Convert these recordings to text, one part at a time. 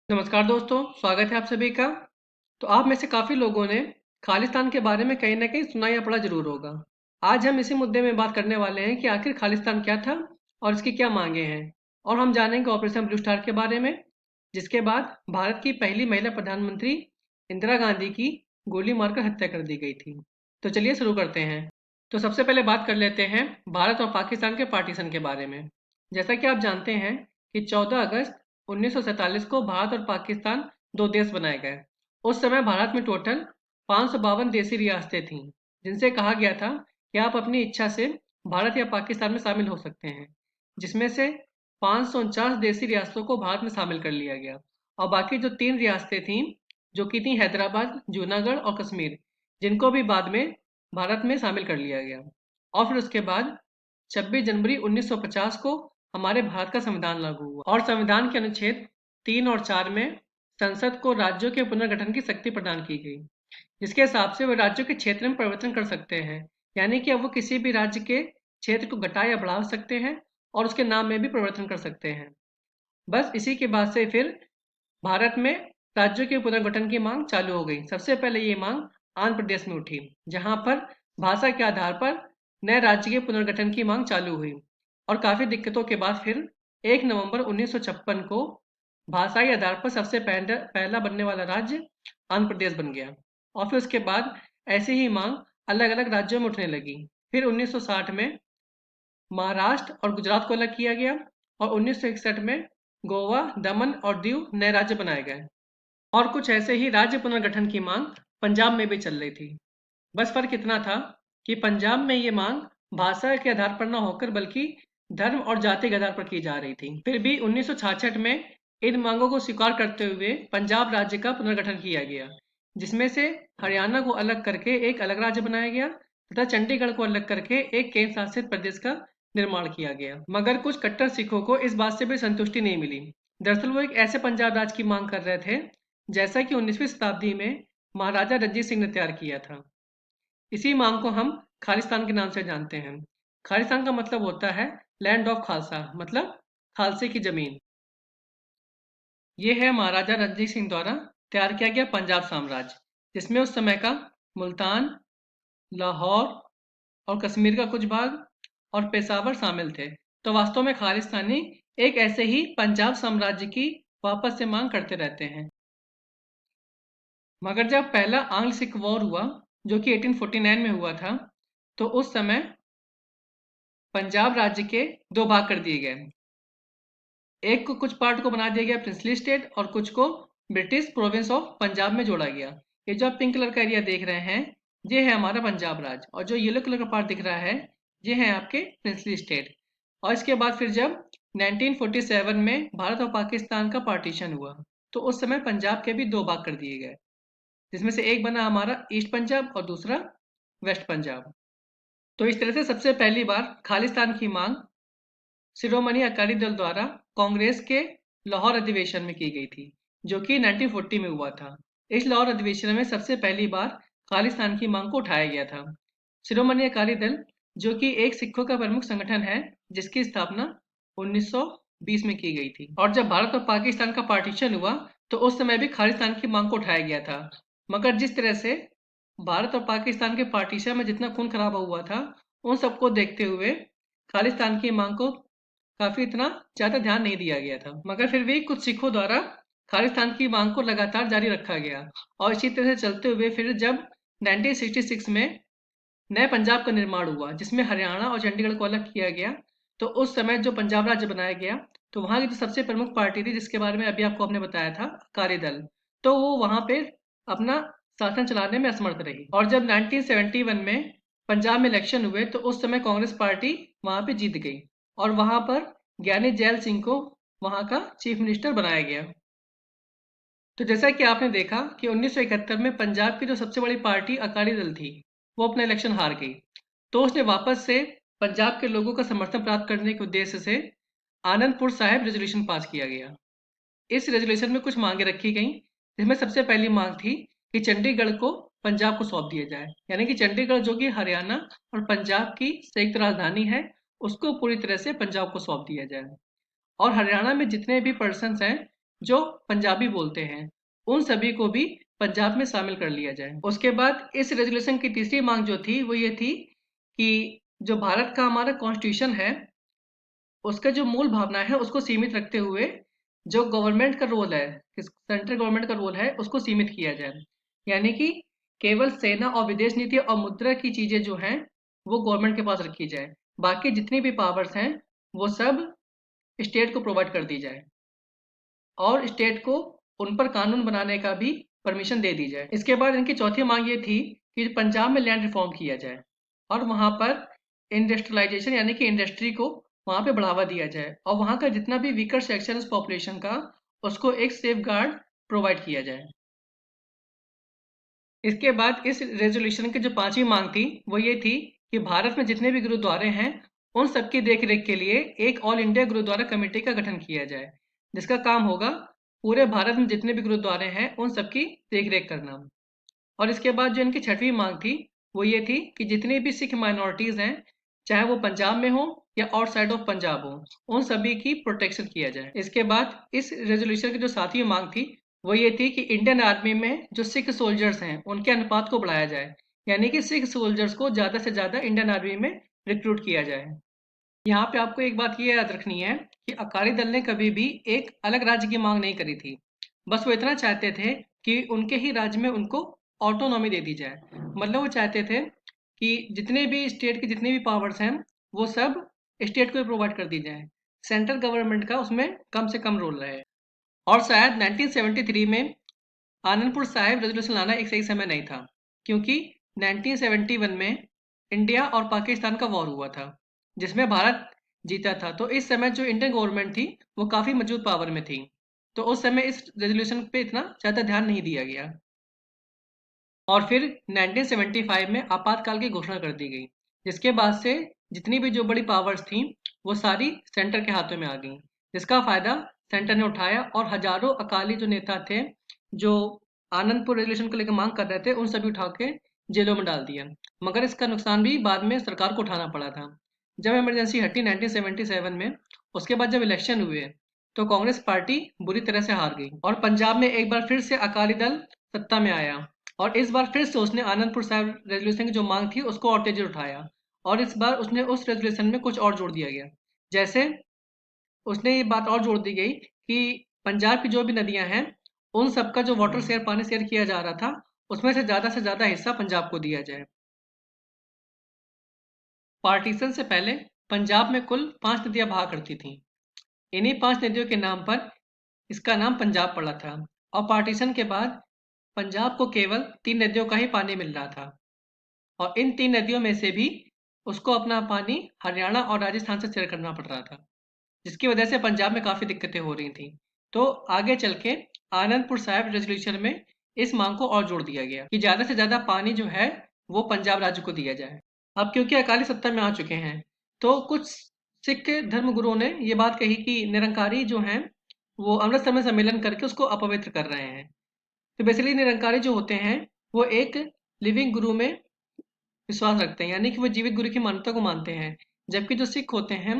नमस्कार दोस्तों, स्वागत है आप सभी का। तो आप में से काफ़ी लोगों ने खालिस्तान के बारे में कहीं ना कहीं सुना या पढ़ा जरूर होगा। आज हम इसी मुद्दे में बात करने वाले हैं कि आखिर खालिस्तान क्या था और इसकी क्या मांगे हैं। और हम जानेंगे ऑपरेशन ब्लू स्टार के बारे में, जिसके बाद भारत की पहली महिला प्रधानमंत्री इंदिरा गांधी की गोली मारकर हत्या कर दी गई थी। तो चलिए शुरू करते हैं। तो सबसे पहले बात कर लेते हैं भारत और पाकिस्तान के पार्टीशन के बारे में। जैसा कि आप जानते हैं कि 14 अगस्त 1947 को भारत और पाकिस्तान दो देश बनाए गए। उस समय भारत में टोटल 552 देशी रियासतें थीं, जिनसे कहा गया था कि आप अपनी इच्छा से भारत या पाकिस्तान में शामिल हो सकते हैं, जिसमें से 549 देशी रियासतों को भारत में शामिल कर लिया गया। और बाकी जो 3 रियासतें थीं, जो कि थीं हैदराबाद, जूनागढ़ और कश्मीर, जिनको भी बाद में भारत में शामिल कर लिया गया। और फिर उसके बाद 26 जनवरी 1950 को हमारे भारत का संविधान लागू हुआ और संविधान के अनुच्छेद 3 और 4 में संसद को राज्यों के पुनर्गठन की शक्ति प्रदान की गई, जिसके हिसाब से वे राज्यों के क्षेत्र में परिवर्तन कर सकते हैं। यानी कि अब वो किसी भी राज्य के क्षेत्र को घटा या बढ़ा सकते हैं और उसके नाम में भी परिवर्तन कर सकते हैं। बस इसी के बाद से फिर भारत में राज्यों के पुनर्गठन की मांग चालू हो गई। सबसे पहले ये मांग आंध्र प्रदेश में उठी, जहां पर भाषा के आधार पर नए राज्य के पुनर्गठन की मांग चालू हुई। और काफ़ी दिक्कतों के बाद फिर 1 नवंबर 1956 को भाषाई आधार पर सबसे पहला बनने वाला राज्य आंध्र प्रदेश बन गया। और फिर उसके बाद ऐसी ही मांग अलग अलग राज्यों में उठने लगी। फिर 1960 में महाराष्ट्र और गुजरात को अलग किया गया और 1961 में गोवा, दमन और दीव नए राज्य बनाए गए। और कुछ ऐसे ही राज्य पुनर्गठन की मांग पंजाब में भी चल रही थी। बस फर्क इतना था कि पंजाब में ये मांग भाषा के आधार पर न होकर बल्कि धर्म और जाति के आधार पर की जा रही थी। फिर भी 1966 में इन मांगों को स्वीकार करते हुए पंजाब राज्य का पुनर्गठन किया गया, जिसमें से हरियाणा को अलग करके एक अलग राज्य बनाया गया तथा चंडीगढ़ को अलग करके एक केंद्र शासित प्रदेश का निर्माण किया गया। मगर कुछ कट्टर सिखों को इस बात से भी संतुष्टि नहीं मिली। दरअसल वो एक ऐसे पंजाब राज्य की मांग कर रहे थे जैसा कि 19वीं शताब्दी में महाराजा रंजीत सिंह ने तैयार किया था। इसी मांग को हम खालिस्तान के नाम से जानते हैं। खालिस्तान का मतलब होता है लैंड ऑफ खालसा, मतलब खालसे की जमीन। ये है महाराजा रंजीत सिंह द्वारा तैयार किया गया पंजाब साम्राज्य, जिसमें उस समय का मुल्तान, लाहौर और कश्मीर का कुछ भाग और पेशावर शामिल थे। तो वास्तव में खालिस्तानी एक ऐसे ही पंजाब साम्राज्य की वापस से मांग करते रहते हैं। मगर जब पहला आंग्ल सिख वॉर हुआ, जो कि 1849 में हुआ था, तो उस समय पंजाब राज्य के दो भाग कर दिए गए। एक को कुछ पार्ट को बना दिया गया प्रिंसली स्टेट और कुछ को ब्रिटिश प्रोविंस ऑफ पंजाब में जोड़ा गया। ये जो आप पिंक कलर का एरिया देख रहे हैं, ये है हमारा पंजाब राज्य, और जो येलो कलर का पार्ट दिख रहा है, ये है आपके प्रिंसली स्टेट। और इसके बाद फिर जब 1947 में भारत और पाकिस्तान का पार्टीशन हुआ, तो उस समय पंजाब के भी दो भाग कर दिए गए, जिसमें से एक बना हमारा ईस्ट पंजाब और दूसरा वेस्ट पंजाब। तो इस तरह से सबसे पहली बार खालिस्तान की मांग शिरोमणि अकाली दल द्वारा कांग्रेस के लाहौर अधिवेशन में की गई थी, जो कि 1940 में हुआ था। इस लाहौर अधिवेशन में सबसे पहली बार खालिस्तान की मांग को उठाया गया था। शिरोमणि अकाली दल, जो कि एक सिखों का प्रमुख संगठन है, जिसकी स्थापना 1920 में की गई थी। और जब भारत और पाकिस्तान का पार्टीशन हुआ, तो उस समय भी खालिस्तान की मांग को उठाया गया था। मगर जिस तरह से भारत और पाकिस्तान के पार्टीशन में जितना खून खराबा हुआ था, उन सबको देखते हुए खालिस्तान की मांग को काफी इतना ज्यादा ध्यान नहीं दिया गया था। मगर फिर भी कुछ सिखों द्वारा खालिस्तान की मांग को लगातार जारी रखा गया। और इसी तरह से चलते हुए फिर जब 1966 में नए पंजाब का निर्माण हुआ, जिसमें हरियाणा और चंडीगढ़ को अलग किया गया, तो उस समय जो पंजाब राज्य बनाया गया, तो वहाँ की जो सबसे प्रमुख पार्टी थी, जिसके बारे में अभी आपको आपने बताया था, अकाली दल, तो वो वहाँ पे अपना शासन चलाने में असमर्थ रही। और जब 1971 में पंजाब में इलेक्शन हुए, तो उस समय कांग्रेस पार्टी वहाँ पे जीत गई और वहाँ पर ज्ञानी जैल सिंह को वहाँ का चीफ मिनिस्टर बनाया गया। तो जैसा कि आपने देखा कि 1971 में पंजाब की जो सबसे बड़ी पार्टी अकाली दल थी, वो अपना इलेक्शन हार गई। तो उसने वापस से पंजाब के लोगों का समर्थन प्राप्त करने के उद्देश्य से आनंदपुर साहिब रेजोल्यूशन पास किया गया। इस रेजोल्यूशन में कुछ मांगे रखी गई, जिसमें सबसे पहली मांग थी कि चंडीगढ़ को पंजाब को सौंप दिया जाए। यानी कि चंडीगढ़, जो कि हरियाणा और पंजाब की संयुक्त राजधानी है, उसको पूरी तरह से पंजाब को सौंप दिया जाए। और हरियाणा में जितने भी पर्सन्स हैं, जो पंजाबी बोलते हैं, उन सभी को भी पंजाब में शामिल कर लिया जाए। उसके बाद इस रेजोल्यूशन की तीसरी मांग जो थी वो ये थी कि जो भारत का हमारा कॉन्स्टिट्यूशन है, उसका जो मूल भावना है उसको सीमित रखते हुए जो गवर्नमेंट का रोल है, सेंट्रल गवर्नमेंट का रोल है, उसको सीमित किया जाए। यानी कि केवल सेना और विदेश नीति और मुद्रा की चीजें जो हैं वो गवर्नमेंट के पास रखी जाए। बाकी जितनी भी पावर्स हैं वो सब स्टेट को प्रोवाइड कर दी जाए और स्टेट को उन पर कानून बनाने का भी परमिशन दे दी जाए। इसके बाद इनकी चौथी मांग ये थी कि पंजाब में लैंड रिफॉर्म किया जाए और वहां पर इंडस्ट्रियलाइजेशन यानी कि इंडस्ट्री को वहां पे बढ़ावा दिया जाए और वहां का जितना भी वीकर सेक्शन है पॉपुलेशन का, उसको एक सेफ गार्ड प्रोवाइड किया जाए। इसके बाद इस रेजोल्यूशन की जो पांचवी मांग थी वो ये थी कि भारत में जितने भी गुरुद्वारे हैं उन सबकी देखरेख के लिए एक ऑल इंडिया गुरुद्वारा कमेटी का गठन किया जाए, जिसका काम होगा पूरे भारत में जितने भी गुरुद्वारे हैं उन सबकी देखरेख करना। और इसके बाद जो इनकी छठवीं मांग थी वो ये थी कि जितनी भी सिख माइनॉरिटीज हैं, चाहे वो पंजाब में हो या आउटसाइड ऑफ पंजाब हो, उन सभी की प्रोटेक्शन किया जाए। इसके बाद इस रेजोल्यूशन की जो सातवीं मांग थी वो ये थी कि इंडियन आर्मी में जो सिख सोल्जर्स हैं उनके अनुपात को बढ़ाया जाए, यानी कि सिख सोल्जर्स को ज़्यादा से ज़्यादा इंडियन आर्मी में रिक्रूट किया जाए। यहाँ पे आपको एक बात ये याद रखनी है कि अकाली दल ने कभी भी एक अलग राज्य की मांग नहीं करी थी। बस वो इतना चाहते थे कि उनके ही राज्य में उनको ऑटोनॉमी दे दी जाए। मतलब वो चाहते थे कि जितने भी स्टेट की जितनी भी पावर्स हैं वो सब स्टेट को प्रोवाइड कर दी जाए, सेंट्रल गवर्नमेंट का उसमें कम से कम रोल रहे। और शायद 1973 में आनंदपुर साहिब रेजोल्यूशन लाना एक सही समय नहीं था, क्योंकि 1971 में इंडिया और पाकिस्तान का वॉर हुआ था जिसमें भारत जीता था। तो इस समय जो इंडियन गवर्नमेंट थी वो काफ़ी मजबूत पावर में थी, तो उस समय इस रेजोल्यूशन पे इतना ज़्यादा ध्यान नहीं दिया गया। और फिर 1975 में आपातकाल की घोषणा कर दी गई, जिसके बाद से जितनी भी जो बड़ी पावर्स थी वो सारी सेंटर के हाथों में आ गई, जिसका फायदा सेंटर ने उठाया और हजारों अकाली जो नेता थे जो आनंदपुर रेजोल्यूशन को लेकर मांग कर रहे थे उन सभी उठा के जेलों में डाल दिया। मगर इसका नुकसान भी बाद में सरकार को उठाना पड़ा था। जब इमरजेंसी हटी 1977 में, उसके बाद जब इलेक्शन हुए तो कांग्रेस पार्टी बुरी तरह से हार गई और पंजाब में एक बार फिर से अकाली दल सत्ता में आया। और इस बार फिर से उसने आनंदपुर साहिब रेजोल्यूशन की जो मांग थी उसको और तेजी उठाया और इस बार उसने उस रेजोल्यूशन में कुछ और जोड़ दिया गया। जैसे उसने ये बात और जोड़ दी गई कि पंजाब की जो भी नदियां हैं उन सबका जो वाटर शेयर पानी शेयर किया जा रहा था उसमें से ज़्यादा हिस्सा पंजाब को दिया जाए। पार्टीशन से पहले पंजाब में कुल 5 नदियां बहा करती थीं। इन्हीं 5 नदियों के नाम पर इसका नाम पंजाब पड़ा था। और पार्टीशन के बाद पंजाब को केवल 3 नदियों का ही पानी मिल रहा था और इन 3 नदियों में से भी उसको अपना पानी हरियाणा और राजस्थान से शेयर करना पड़ रहा था, जिसकी वजह से पंजाब में काफ़ी दिक्कतें हो रही थी। तो आगे चल के आनंदपुर साहिब रेजोल्यूशन में इस मांग को और जोड़ दिया गया कि ज़्यादा से ज़्यादा पानी जो है वो पंजाब राज्य को दिया जाए। अब क्योंकि अकाली सत्ता में आ चुके हैं तो कुछ सिख धर्म गुरुओं ने ये बात कही कि निरंकारी जो हैं वो अमृतसर में सम्मेलन करके उसको अपवित्र कर रहे हैं। तो बेसिकली निरंकारी जो होते हैं वो एक लिविंग गुरु में विश्वास रखते हैं, यानी कि वो जीवित गुरु की मान्यता को मानते हैं। जबकि जो सिख होते हैं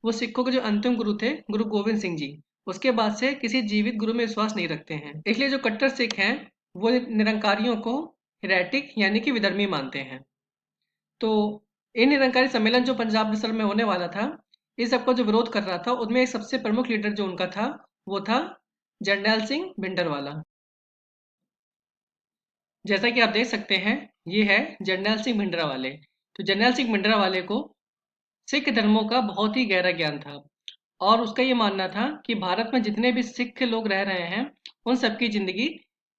वो सिखों के जो अंतिम गुरु थे गुरु गोविंद सिंह जी, उसके बाद से किसी जीवित गुरु में विश्वास नहीं रखते हैं। इसलिए जो कट्टर सिख हैं वो निरंकारियों को हेरेटिक यानी कि विधर्मी मानते हैं। तो इन निरंकारी सम्मेलन जो पंजाब अमृतसर में होने वाला था, इस सबका जो विरोध कर रहा था उनमें एक सबसे प्रमुख लीडर जो उनका था वो था जरनैल सिंह भिंडरवाला। जैसा कि आप देख सकते हैं ये है जरनैल सिंह भिंडरावाले। तो जरनैल सिंह भिंडरावाले को सिख धर्मों का बहुत ही गहरा ज्ञान था और उसका ये मानना था कि भारत में जितने भी सिख लोग रह रहे हैं उन सबकी जिंदगी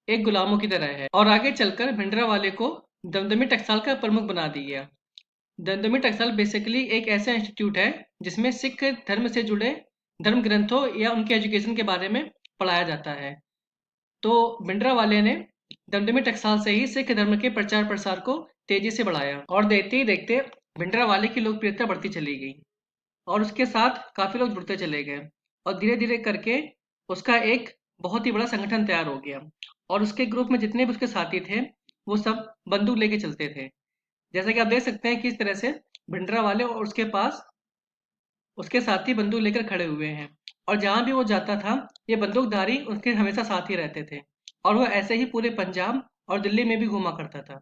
एक गुलामों की तरह है। और आगे चलकर भिंडरावाले को दमदमी टकसाल का प्रमुख बना दिया गया। दमदमी टकसाल बेसिकली एक ऐसा इंस्टीट्यूट है जिसमें सिख धर्म से जुड़े धर्म ग्रंथों या उनके एजुकेशन के बारे में पढ़ाया जाता है। तो भिंडरावाले ने दमदमी टकसाल से ही सिख धर्म के प्रचार प्रसार को तेजी से बढ़ाया और देखते ही देखते भिंडरावाले की लोकप्रियता बढ़ती चली गई और उसके साथ काफी लोग जुड़ते चले गए और धीरे धीरे करके उसका एक बहुत ही बड़ा संगठन तैयार हो गया। और उसके ग्रुप में जितने भी उसके साथी थे वो सब बंदूक लेके चलते थे। जैसा कि आप देख सकते हैं किस तरह से भिंडरावाले और उसके पास उसके साथी बंदूक लेकर खड़े हुए हैं। और जहाँ भी वो जाता था ये बंदूकधारी उसके हमेशा साथ ही रहते थे और वो ऐसे ही पूरे पंजाब और दिल्ली में भी घूमा करता था।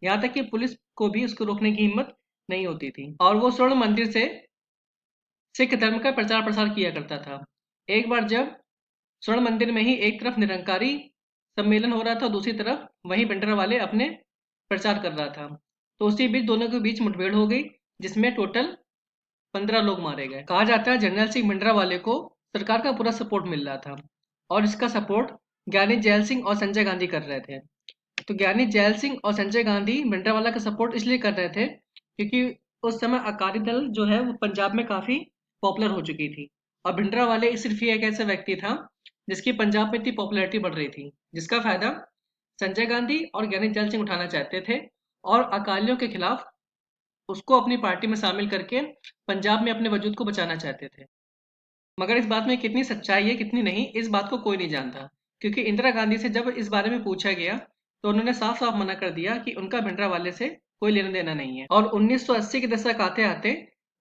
यहाँ तक कि पुलिस को भी उसको रोकने की हिम्मत नहीं होती थी और वो स्वर्ण मंदिर से सिख धर्म का प्रचार प्रसार किया करता था। एक बार जब स्वर्ण मंदिर में ही एक तरफ निरंकारी सम्मेलन हो रहा था, दूसरी तरफ वहीं भिंडरावाले अपने प्रचार कर रहा था, तो उसी बीच दोनों के बीच मुठभेड़ हो गई जिसमें टोटल 15 लोग मारे गए। कहा जाता है जनरल सिंह भिंडरावाले को सरकार का पूरा सपोर्ट मिल रहा था और इसका सपोर्ट ज्ञानी जैल सिंह और संजय गांधी कर रहे थे। तो ज्ञानी जैल सिंह और संजय गांधी भिंडरावाला का सपोर्ट इसलिए कर रहे थे क्योंकि उस समय अकाली दल जो है वो पंजाब में काफी पॉपुलर हो चुकी थी और भिंडरावाले सिर्फ ही एक ऐसा व्यक्ति था जिसकी पंजाब में इतनी पॉपुलैरिटी बढ़ रही थी, जिसका फायदा संजय गांधी और ज्ञानी जैल सिंह उठाना चाहते थे और अकालियों के खिलाफ उसको अपनी पार्टी में शामिल करके पंजाब में अपने वजूद को बचाना चाहते थे। मगर इस बात में कितनी सच्चाई है कितनी नहीं, इस बात को कोई नहीं जानता, क्योंकि इंदिरा गांधी से जब इस बारे में पूछा गया तो उन्होंने साफ साफ मना कर दिया कि उनका भिंडरावाले से कोई लेना देना नहीं है। और 1980 के दशक आते आते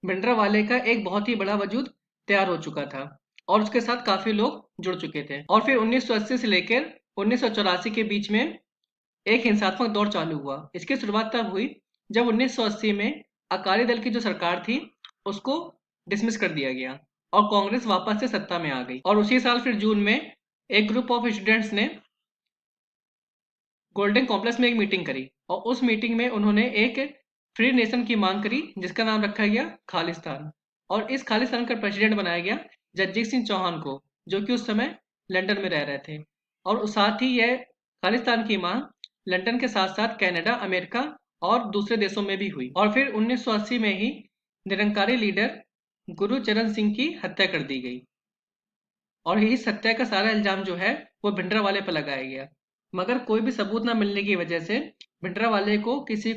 भिंडरावाले का एक बहुत ही बड़ा वजूद तैयार हो चुका था और उसके साथ काफी लोग जुड़ चुके थे। और फिर 1980 से लेकर 1984 के बीच में एक हिंसात्मक दौर चालू हुआ। इसकी शुरुआत तब हुई जब 1980 में अकाली दल की जो सरकार थी उसको डिसमिस कर दिया गया और कांग्रेस वापस से सत्ता में आ गई। और उसी साल फिर जून में एक ग्रुप ऑफ स्टूडेंट्स ने गोल्डन कॉम्प्लेक्स में एक मीटिंग करी और उस मीटिंग में उन्होंने एक फ्री नेशन की मांग करी जिसका नाम रखा गया खालिस्तान। और इस खालिस्तान का प्रेसिडेंट बनाया गया जगजीत सिंह चौहान को, जो कि उस समय लंदन में रह रहे थे। और साथ ही यह खालिस्तान की मांग लंदन के साथ साथ कनाडा, अमेरिका और दूसरे देशों में भी हुई। और फिर 1980 में ही निरंकारी लीडर गुरुचरण सिंह की हत्या कर दी गई और इस हत्या का सारा इल्जाम जो है वो भिंडरावाले पर लगाया गया। मगर कोई भी सबूत ना मिलने की वजह से भिंडरावाले को किसी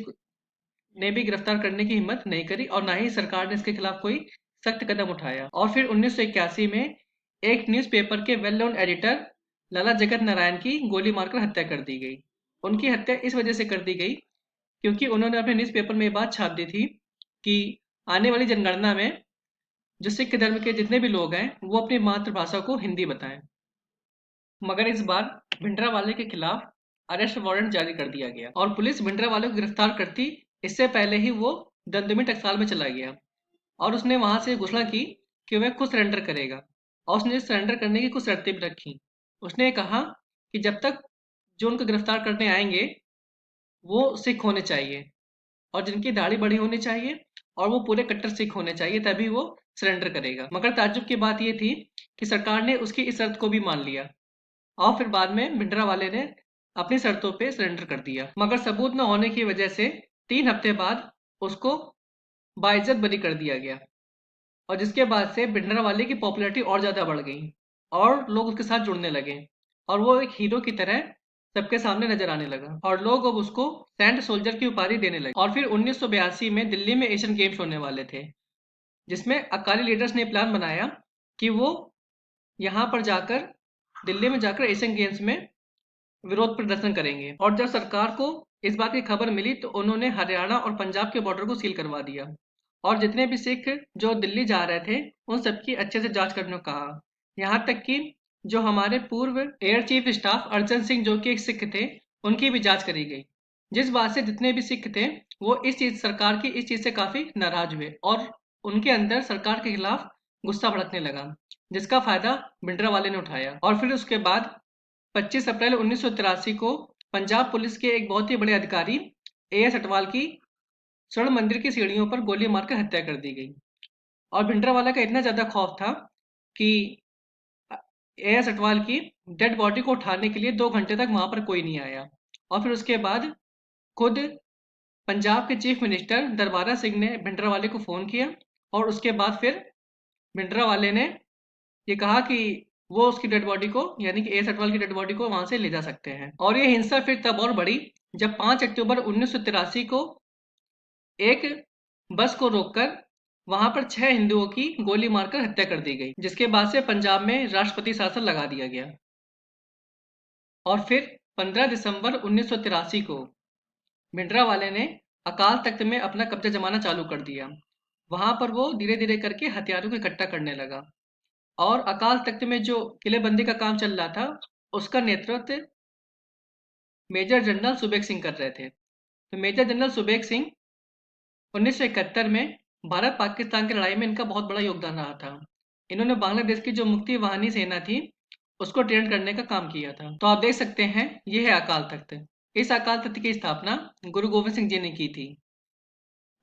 ने भी गिरफ्तार करने की हिम्मत नहीं करी और ना ही सरकार ने इसके खिलाफ कोई सख्त कदम उठाया। और फिर 1981 में एक न्यूज़पेपर के वेल नोन एडिटर लाला जगत नारायण की गोली मारकर हत्या कर दी गई। उनकी हत्या इस वजह से कर दी गई क्योंकि उन्होंने अपने न्यूज़पेपर में ये बात छाप दी थी कि आने वाली जनगणना में जो सिख धर्म के जितने भी लोग हैं वो अपनी मातृभाषा को हिंदी बताएं। मगर इस बार भिंडरावाले के खिलाफ अरेस्ट वारंट जारी कर दिया गया और पुलिस भिंडरावाले को गिरफ्तार करती इससे पहले ही वो दमदमी टकसाल में चला गया और उसने वहां से घोषणा की कि वह खुद सरेंडर करेगा और उसने सरेंडर करने की कुछ शर्तें भी रखी। उसने कहा कि जब तक जो उनको गिरफ्तार करने आएंगे वो सिख होने चाहिए और जिनकी दाढ़ी बड़ी होनी चाहिए और वो पूरे कट्टर सिख होने चाहिए, तभी वो सरेंडर करेगा। मगर ताज्जुब की बात ये थी कि सरकार ने उसकी इस शर्त को भी मान लिया और फिर बाद में भिंडरावाले ने अपनी शर्तों पे सरेंडर कर दिया। मगर सबूत न होने की वजह से 3 हफ्ते बाद उसको बाइज्जत बरी कर दिया गया और जिसके बाद से भिंडरावाले की पॉपुलैरिटी और ज़्यादा बढ़ गई और लोग उसके साथ जुड़ने लगे और वो एक हीरो की तरह सबके सामने नजर आने लगा और लोग अब उसको सैंड सोल्जर की उपाधि देने लगे। और फिर 1982 में दिल्ली में एशियन गेम्स होने वाले थे जिसमें अकाली लीडर्स ने प्लान बनाया कि वो यहाँ पर जाकर दिल्ली में जाकर एशियन गेम्स में विरोध प्रदर्शन करेंगे। और जब सरकार को इस बात की खबर मिली तो उन्होंने हरियाणा और पंजाब के बॉर्डर को सील करवा दिया और जितने भी सिख जो दिल्ली जा रहे थे उन सबकी अच्छे से जांच करने को कहा। यहाँ तक कि जो हमारे पूर्व air chief staff Arjan Singh जो कि एक सिख थे उनकी भी जांच करी गई, जिस बात से जितने भी सिख थे वो इस चीज सरकार की इस चीज से काफी नाराज हुए और उनके अंदर सरकार के खिलाफ गुस्सा भड़कने लगा, जिसका फायदा भिंडरावाले ने उठाया। और फिर उसके बाद 25 अप्रैल 1983 को पंजाब पुलिस के एक बहुत ही बड़े अधिकारी एएस अटवाल की स्वर्ण मंदिर की सीढ़ियों पर गोली मारकर हत्या कर दी गई। और भिंडरावाला का इतना ज्यादा खौफ था कि एएस अटवाल की डेड बॉडी को उठाने के लिए 2 घंटे तक वहां पर कोई नहीं आया। और फिर उसके बाद खुद पंजाब के चीफ मिनिस्टर दरबारा सिंह ने भिंडरावाले को फोन किया और उसके बाद फिर भिंडरावाले ने ये कहा कि वो उसकी डेड बॉडी को यानी कि एएस अटवाल की डेड बॉडी को वहां से ले जा सकते हैं। और ये हिंसा फिर तब और बढ़ी जब 5 अक्टूबर 1983 को एक बस को रोककर वहां पर 6 हिंदुओं की गोली मारकर हत्या कर दी गई, जिसके बाद से पंजाब में राष्ट्रपति शासन लगा दिया गया। और फिर 15 दिसंबर 1983 को भिंडरावाले ने अकाल तख्त में अपना कब्जा जमाना चालू कर दिया। वहां पर वो धीरे धीरे करके हथियारों को इकट्ठा करने लगा और अकाल तख्त में जो किलेबंदी का काम चल रहा था उसका नेतृत्व मेजर जनरल सुबेग सिंह कर रहे थे। तो मेजर जनरल सुबेग सिंह 1971 में भारत पाकिस्तान की लड़ाई में इनका बहुत बड़ा योगदान रहा था। इन्होंने बांग्लादेश की जो मुक्ति वाहिनी सेना थी उसको ट्रेन करने का काम किया था। तो आप देख सकते हैं ये है अकाल तख्त। इस अकाल तख्त की स्थापना गुरु गोविंद सिंह जी ने की थी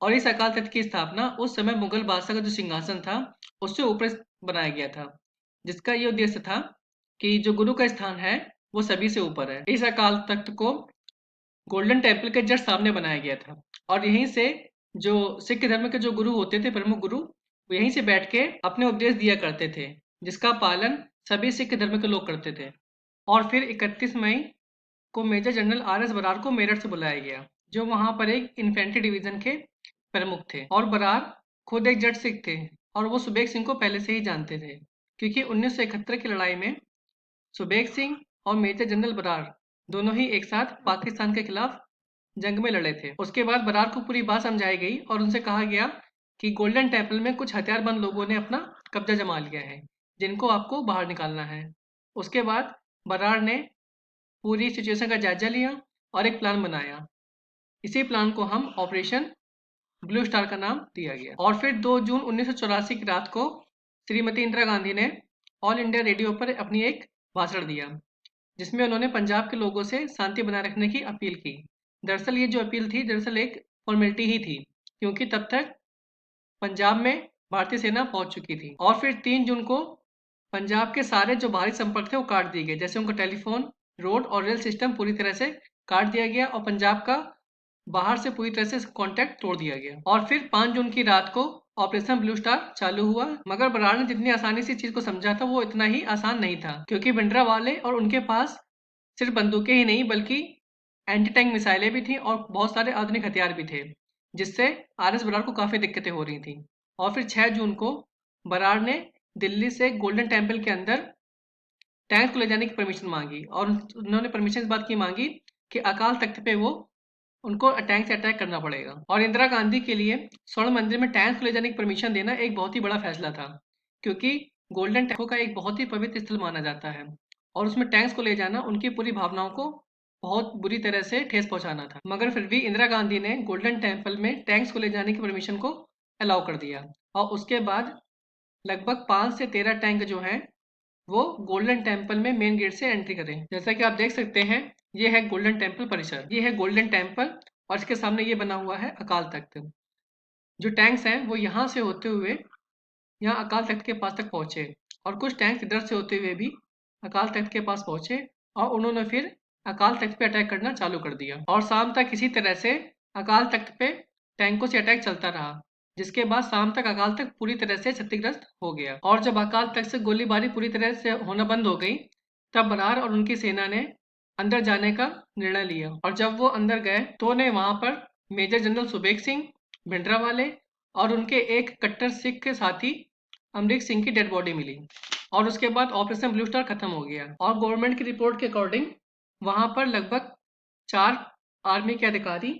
और इस अकाल तख्त की स्थापना उस समय मुगल बादशाह का जो सिंहासन था उससे ऊपर बनाया गया था, जिसका ये उद्देश्य था कि जो गुरु का स्थान है वो सभी से ऊपर है। इस अकाल तख्त को गोल्डन टेम्पल के जस्ट सामने बनाया गया था और यहीं से जो सिख धर्म के जो गुरु होते थे, प्रमुख गुरु, वो यहीं से बैठ के अपने उपदेश दिया करते थे, जिसका पालन सभी सिख धर्म के लोग करते थे। और फिर 31 मई को मेजर जनरल RS बरार को मेरठ से बुलाया गया, जो वहां पर एक इन्फेंट्री डिवीजन के प्रमुख थे। और बरार खुद एक जट सिख थे और वो सुबेग सिंह को पहले से ही जानते थे, क्योंकि 1971 की लड़ाई में सुबेग सिंह और मेजर जनरल बरार दोनों ही एक साथ पाकिस्तान के खिलाफ जंग में लड़े थे। उसके बाद बरार को पूरी बात समझाई गई और उनसे कहा गया कि गोल्डन टेम्पल में कुछ हथियारबंद लोगों ने अपना कब्जा जमा लिया है, जिनको आपको बाहर निकालना है। उसके बाद बरार ने पूरी सिचुएशन का जायजा लिया और एक प्लान बनाया। इसी प्लान को हम ऑपरेशन ब्लू स्टार का नाम दिया गया। और फिर 2 जून 1984 की रात को श्रीमती इंदिरा गांधी ने ऑल इंडिया रेडियो पर अपनी एक भाषण दिया, जिसमें उन्होंने पंजाब के लोगों से शांति बनाए रखने की अपील की। दरअसल ये जो अपील थी दरअसल एक फॉर्मेलिटी ही थी, क्योंकि तब तक पंजाब में भारतीय सेना पहुंच चुकी थी। और फिर 3 जून को पंजाब के सारे जो बाहरी संपर्क थे वो काट दिए गए, जैसे उनका टेलीफोन, रोड और रेल सिस्टम पूरी तरह से काट दिया गया और पंजाब का बाहर से पूरी तरह से कांटेक्ट तोड़ दिया गया। और फिर 5 जून की रात को ऑपरेशन ब्लू स्टार चालू हुआ। मगर बराड़ ने जितनी आसानी से चीज को समझा था वो इतना ही आसान नहीं था, क्योंकि भिंडरावाले और उनके पास सिर्फ बंदूकें ही नहीं बल्कि एंटी टैंक मिसाइलें भी थी और बहुत सारे आधुनिक हथियार भी थे, जिससे RS बराड़ को काफ़ी दिक्कतें हो रही थी। और फिर 6 जून को बराड़ ने दिल्ली से गोल्डन टेम्पल के अंदर टैंक को ले जाने की परमिशन मांगी और उन्होंने परमिशन इस बात की मांगी कि अकाल तख्त पे वो उनको टैंक से अटैक करना पड़ेगा। और इंदिरा गांधी के लिए स्वर्ण मंदिर में टैंक को ले जाने की परमिशन देना एक बहुत ही बड़ा फैसला था, क्योंकि गोल्डन टेम्पल का एक बहुत ही पवित्र स्थल माना जाता है और उसमें टैंक्स को ले जाना उनकी पूरी भावनाओं को बहुत बुरी तरह से ठेस पहुंचाना था। मगर फिर भी इंदिरा गांधी ने गोल्डन टेम्पल में टैंक्स को ले जाने की परमिशन को अलाउ कर दिया और उसके बाद लगभग 5 से 13 टैंक जो हैं वो गोल्डन टेम्पल में मेन गेट से एंट्री करें। जैसा कि आप देख सकते हैं ये है गोल्डन टेम्पल परिसर, ये है गोल्डन टेम्पल और इसके सामने ये बना हुआ है अकाल तख्त। जो टैंक्स हैं वो यहाँ से होते हुए यहाँ अकाल तख्त के पास तक पहुँचे और कुछ टैंक्स इधर से होते हुए भी अकाल तख्त के पास पहुँचे और उन्होंने फिर अकाल तख्त पे अटैक करना चालू कर दिया। और शाम तक इसी तरह से अकाल तख्त पे टैंकों से अटैक चलता रहा, जिसके बाद शाम तक अकाल तख्त पूरी तरह से क्षतिग्रस्त हो गया। और जब अकाल तख्त से गोलीबारी पूरी तरह से होना बंद हो गई तब बरार और उनकी सेना ने अंदर जाने का निर्णय लिया और जब वो अंदर गए तो उन्हें वहां पर मेजर जनरल सुबेग सिंह, भिंडरावाले और उनके एक कट्टर सिख के साथी अमरीक सिंह की डेड बॉडी मिली। और उसके बाद ऑपरेशन ब्लू स्टार खत्म हो गया और गवर्नमेंट की रिपोर्ट के अकॉर्डिंग वहां पर लगभग 4 आर्मी के अधिकारी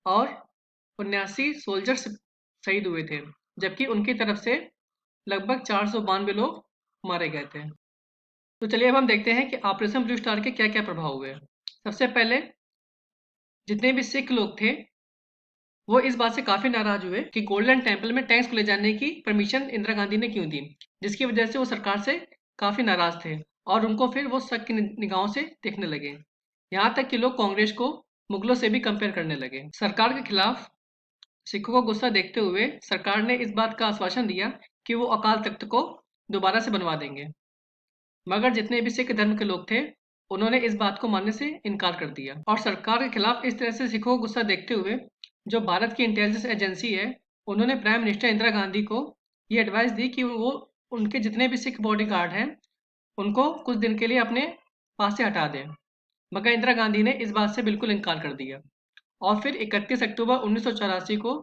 और 79 सोल्जर्स शहीद हुए थे, जबकि उनकी तरफ से लगभग 492 लोग मारे गए थे। तो चलिए अब हम देखते हैं कि ऑपरेशन ब्लू स्टार के क्या क्या प्रभाव हुए। सबसे पहले जितने भी सिख लोग थे वो इस बात से काफी नाराज हुए कि गोल्डन टेम्पल में टैंक्स को ले जाने की परमिशन इंदिरा गांधी ने क्यों दी, जिसकी वजह से वो सरकार से काफी नाराज थे और उनको फिर वो शक की निगाहों से देखने लगे। यहाँ तक कि लोग कांग्रेस को मुगलों से भी कंपेयर करने लगे। सरकार के खिलाफ सिखों को गुस्सा देखते हुए सरकार ने इस बात का आश्वासन दिया कि वो अकाल तख्त को दोबारा से बनवा देंगे, मगर जितने भी सिख धर्म के लोग थे उन्होंने इस बात को मानने से इनकार कर दिया। और सरकार के खिलाफ इस तरह से सिखों को गुस्सा देखते हुए जो भारत की इंटेलिजेंस एजेंसी है उन्होंने प्राइम मिनिस्टर इंदिरा गांधी को ये एडवाइस दी कि वो उनके जितने भी सिख बॉडी गार्ड हैं उनको कुछ दिन के लिए अपने पास से हटा दें, मगर इंदिरा गांधी ने इस बात से बिल्कुल इनकार कर दिया। और फिर 31 अक्टूबर 1984 को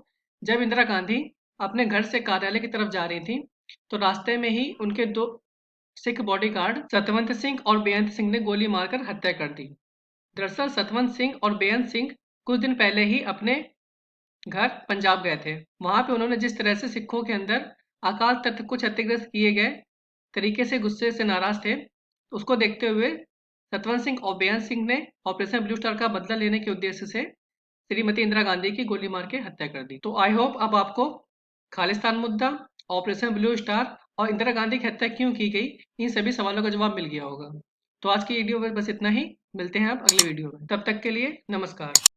जब इंदिरा गांधी अपने घर से कार्यालय की तरफ जा रही थी तो रास्ते में ही उनके 2 सिख बॉडीगार्ड सतवंत सिंह और बेअंत सिंह ने गोली मारकर हत्या कर दी। दरअसल सतवंत सिंह और बेअंत सिंह कुछ दिन पहले ही अपने घर पंजाब गए थे। वहां पे उन्होंने जिस तरह से सिखों के अंदर अकाल तख्त को क्षतिग्रस्त किए गए तरीके से गुस्से से नाराज थे, तो उसको देखते हुए सतवंत सिंह और बेअंत सिंह ने ऑपरेशन ब्लू स्टार का बदला लेने के उद्देश्य से श्रीमती इंदिरा गांधी की गोली मार के हत्या कर दी। तो आई होप अब आपको खालिस्तान मुद्दा, ऑपरेशन ब्लू स्टार और इंदिरा गांधी की हत्या क्यों की गई, इन सभी सवालों का जवाब मिल गया होगा। तो आज की वीडियो में बस इतना ही। मिलते हैं आप अगली वीडियो में, तब तक के लिए नमस्कार।